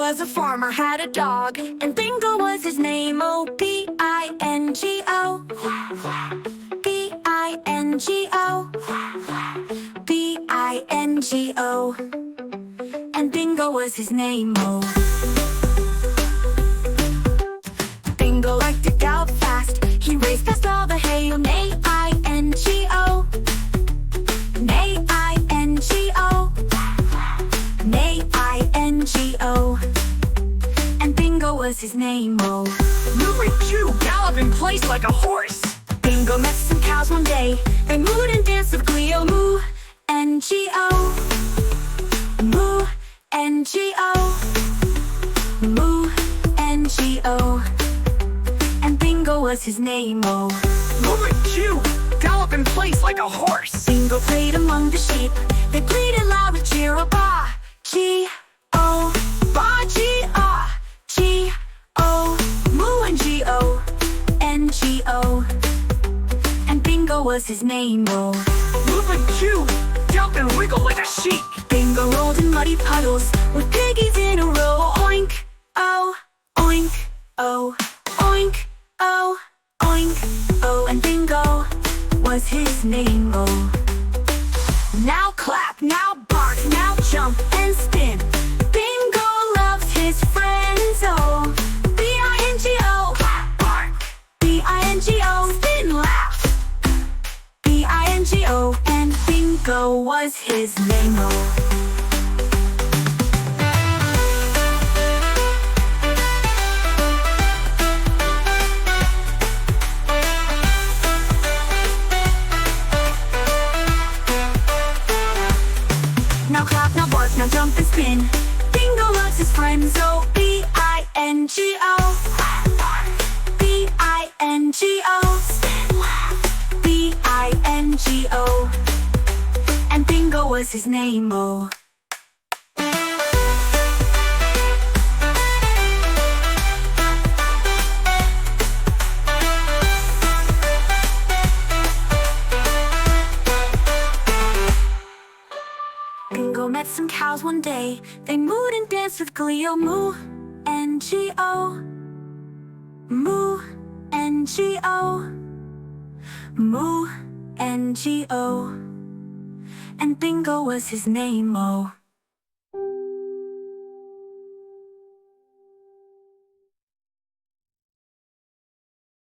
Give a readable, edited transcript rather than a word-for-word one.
was a farmer, had a dog, and Bingo was his name. Oh, B-I-N-G-O, B-I-N-G-O, B-I-N-G-O, and Bingo was his name. Oh, Bingo liked to gallop fast. He raced past all the hay. Oh, N-A-I-N-G-O, N-A-I-N-G-O, N-A-I-N-G-O, and Bingo was his name. Oh, Nursery Chew gallop in place like a horse. Bingo met some cows one day. They mooed and danced with glee. Oh, moo, N-G-O, moo, N-G-O, moo, N-G-O, and Bingo was his name. Oh, Nursery Chew gallop in place like a horse. Bingo played among the sheep. They bleated loud with cheer. Oh, ba, G-O, ba, G-ah, G-O, moo, N-G-O, N-G-O, and Bingo was his name. Oh, Nursery Chew jump and wiggle like a sheep. Bingo rolled in muddy puddles with piggies in a row. Oink, oh, oink, oh, oink, oh, oink, oh, and Bingo was his name. Oh, now clap, now bark, now jump and spin. Bingo loves his friends. Oh, B-I-N-G-O, clap, bark, B-I-N-G-O, spin, laugh, B-I-N-G-O, and Bingo was his name. Oh, now clap, now bark, now jump and spin. Bingo loves his friends. Oh, B-I-N-G-O, B-I-N-G-O, spin, laugh, B-I-N-G-O, and Bingo was his name. Oh, Bingo met some cows one day. They mooed and danced with glee. Oh, moo, N-G-O, moo, N-G-O, moo, N-G-O, and Bingo was his name. Oh.